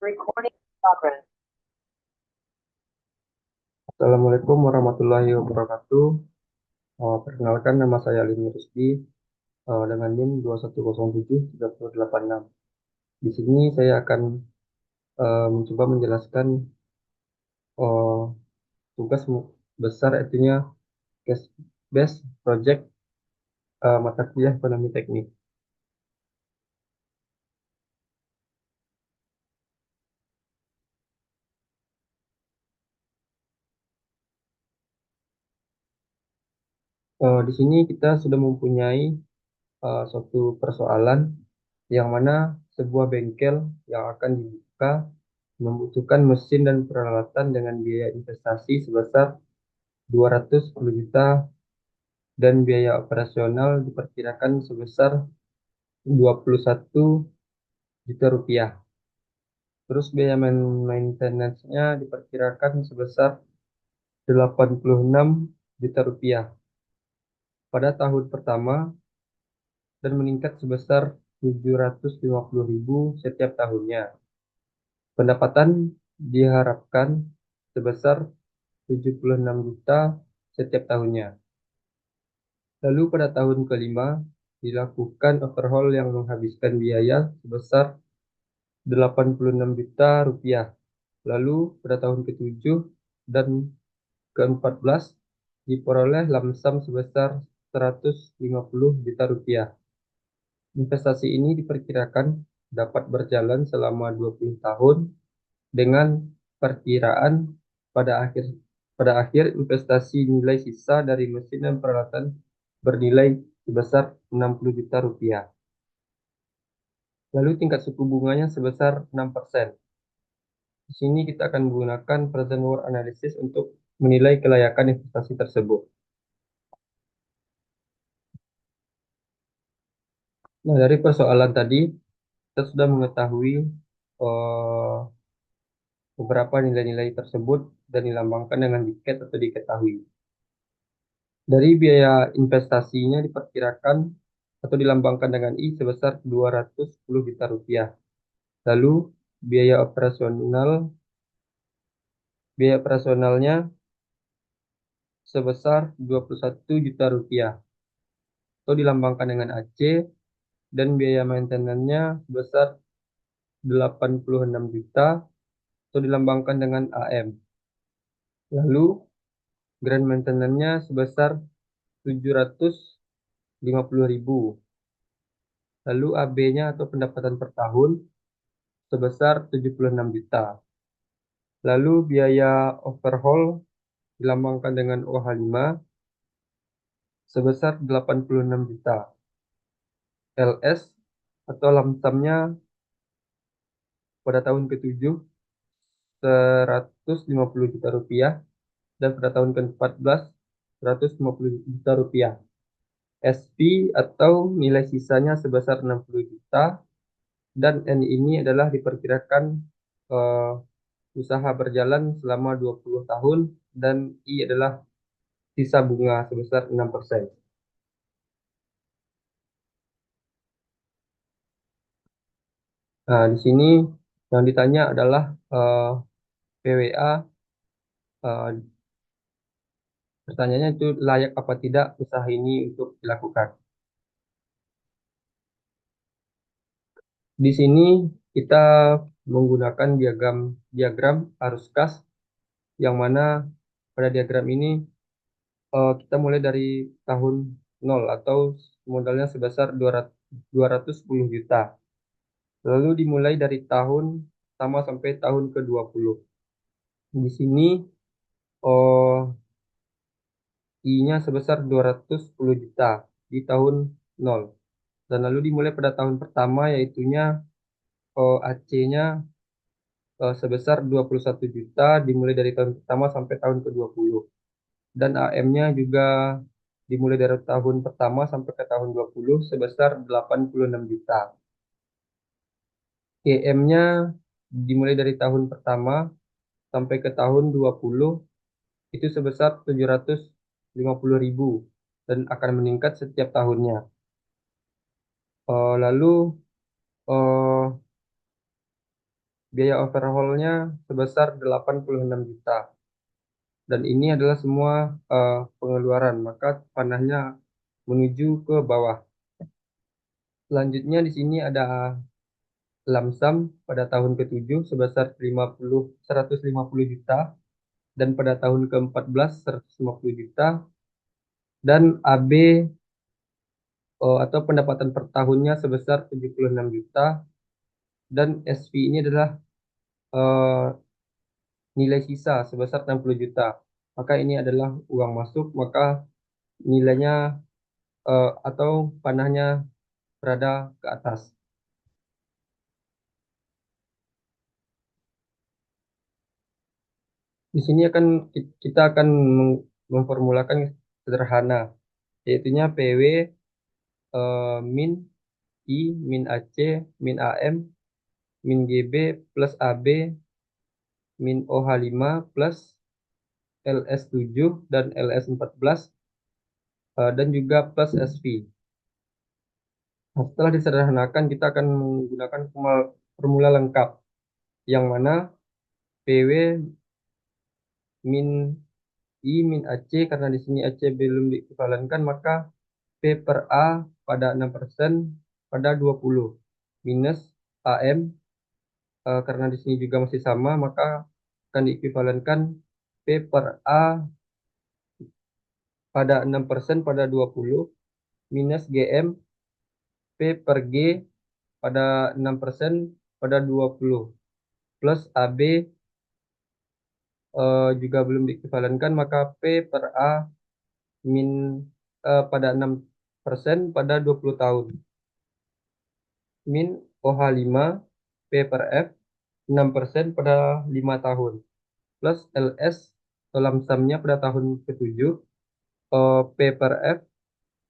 Recording in progress. Assalamualaikum warahmatullahi wabarakatuh. Perkenalkan nama saya Lini Rusdi dengan NIM 2107386. Di sini saya akan mencoba menjelaskan uh, tugas besar artinya case based project mata kuliah ekonomi teknik. Di sini kita sudah mempunyai suatu persoalan yang mana sebuah bengkel yang akan dibuka membutuhkan mesin dan peralatan dengan biaya investasi sebesar 210 juta dan biaya operasional diperkirakan sebesar 21 juta rupiah. Terus biaya maintenance-nya diperkirakan sebesar 86 juta rupiah pada tahun pertama dan meningkat sebesar 750.000 setiap tahunnya. Pendapatan diharapkan sebesar 76 juta setiap tahunnya. Lalu pada tahun kelima dilakukan overhaul yang menghabiskan biaya sebesar 86 juta rupiah. Lalu pada tahun ke-7 dan ke-14 diperoleh lamsam sebesar 150 juta rupiah. Investasi ini diperkirakan dapat berjalan selama 20 tahun dengan perkiraan pada akhir pada akhir investasi nilai sisa dari mesin dan peralatan bernilai sebesar 60 juta rupiah. Lalu tingkat suku bunganya sebesar 6%. Di sini kita akan menggunakan present worth analysis untuk menilai kelayakan investasi tersebut. Nah, dari persoalan tadi, kita sudah mengetahui eh, beberapa nilai-nilai tersebut dan dilambangkan dengan diket atau diketahui. Dari biaya investasinya diperkirakan atau dilambangkan dengan I sebesar 210 juta rupiah. Lalu biaya operasionalnya sebesar 21 juta rupiah atau dilambangkan dengan AC dan biaya maintenance-nya sebesar 86 juta atau dilambangkan dengan AM. Lalu grand maintenance-nya sebesar 750.000. Lalu AB-nya atau pendapatan per tahun sebesar 76 juta. Lalu biaya overhaul dilambangkan dengan OH5 sebesar 86 juta. LS atau lamsamnya pada tahun ke-7 150 juta rupiah dan pada tahun ke-14 150 juta rupiah. SP atau nilai sisanya sebesar 60 juta dan N ini adalah diperkirakan eh, usaha berjalan selama 20 tahun dan I adalah sisa bunga sebesar 6%. Nah, di sini yang ditanya adalah PWA. Pertanyaannya itu layak apa tidak usaha ini untuk dilakukan. Di sini kita menggunakan diagram arus kas yang mana pada diagram ini kita mulai dari tahun nol atau modalnya sebesar 210 juta. Lalu dimulai dari tahun pertama sampai tahun ke-20. Di sini oh, I-nya sebesar 210 juta di tahun nol. Dan lalu dimulai pada tahun pertama yaitunya AC-nya sebesar 21 juta dimulai dari tahun pertama sampai tahun ke-20. Dan AM-nya juga dimulai dari tahun pertama sampai ke tahun 20 sebesar 86 juta. EM-nya dimulai dari tahun pertama sampai ke tahun 20 itu sebesar 750.000 dan akan meningkat setiap tahunnya. Lalu eh, biaya overhaulnya sebesar 86 juta. Dan ini adalah semua pengeluaran, maka panahnya menuju ke bawah. Selanjutnya di sini ada lamsam pada tahun ke-7 sebesar 150 juta, dan pada tahun ke-14 150 juta, dan AB atau pendapatan per tahunnya sebesar 76 juta, dan SV ini adalah eh, nilai sisa sebesar 60 juta. Maka ini adalah uang masuk, maka nilainya atau panahnya berada ke atas. Di sini kita akan memformulakan sederhana, yaitunya PW min I min AC min AM min GB plus AB min OH5 plus LS7 dan LS14, dan juga plus SV. Nah, setelah disederhanakan, kita akan menggunakan formula lengkap, yang mana PW min I min AC, karena di sini AC belum diekuivalenkan, maka P per A pada 6% pada 20 minus AM, karena di sini juga masih sama, maka akan diekuivalenkan P per A pada 6% pada 20 minus GM P per G pada 6% pada 20 plus AB juga belum diekuivalenkan, maka P per A min pada 6% pada 20 tahun min OH5 P per F 6% pada 5 tahun plus LS lamsamnya pada tahun ke-7, P per F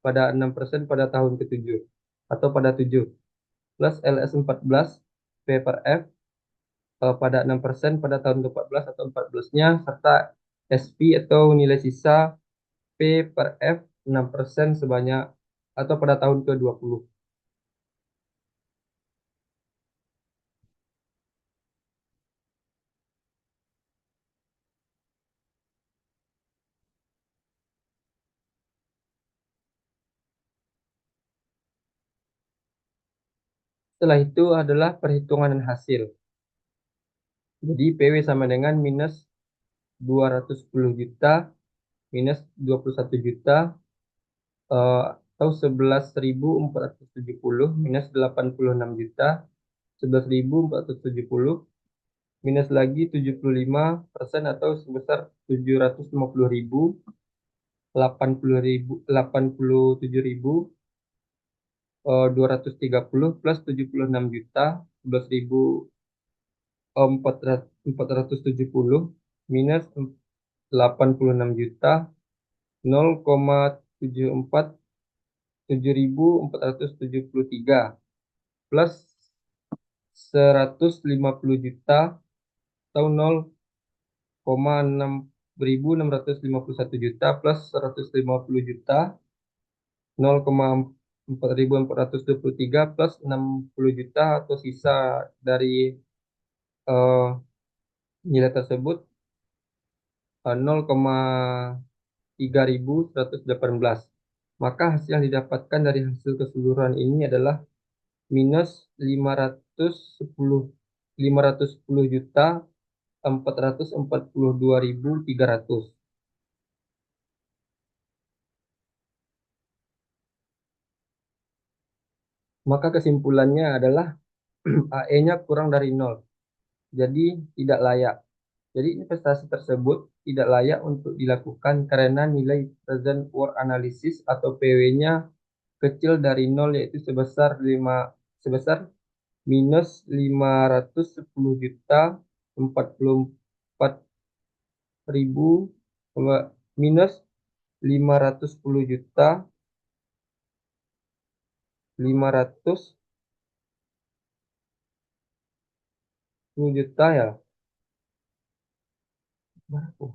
pada 6% pada tahun ke-7 atau pada 7 plus LS14 P per F pada 6% pada tahun ke-14 atau 14-nya, serta SP atau nilai sisa P per F 6% sebanyak atau pada tahun ke-20. Setelah itu adalah perhitungan hasil. Jadi PW sama dengan minus 210 juta minus 21 juta, atau 11.470 minus 86 juta, 11.470 minus lagi 75% atau sebesar 750.000, 80.000, 87.230 plus 76 juta, 11.470 minus 86 juta, 0,74 7.473 plus 150 juta atau 0,6.651 juta plus 150 juta 0,4.423 plus 60 juta atau sisa dari eh, nilai tersebut 0,3118. Maka hasil yang didapatkan dari hasil keseluruhan ini adalah minus 510 juta 442.300. Maka kesimpulannya adalah AE-nya kurang dari 0, jadi tidak layak. Jadi investasi tersebut tidak layak untuk dilakukan karena nilai present worth analysis atau PW-nya kecil dari 0, yaitu sebesar minus 510 juta 44.000, minus 510 juta 510 juta ya. Berapa?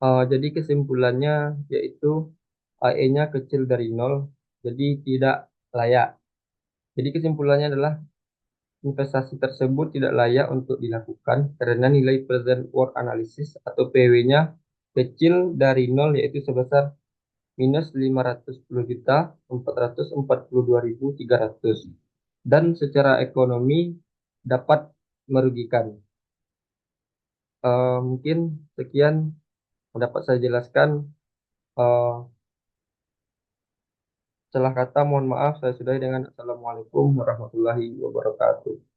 Jadi kesimpulannya yaitu AE-nya kecil dari nol, jadi tidak layak. Jadi kesimpulannya adalah investasi tersebut tidak layak untuk dilakukan karena nilai present worth analysis atau PW-nya kecil dari nol yaitu sebesar minus 510.442.300 dan secara ekonomi dapat merugikan. Mungkin sekian yang dapat saya jelaskan. Eh, Salah kata mohon maaf, saya sudahi dengan Assalamualaikum warahmatullahi wabarakatuh.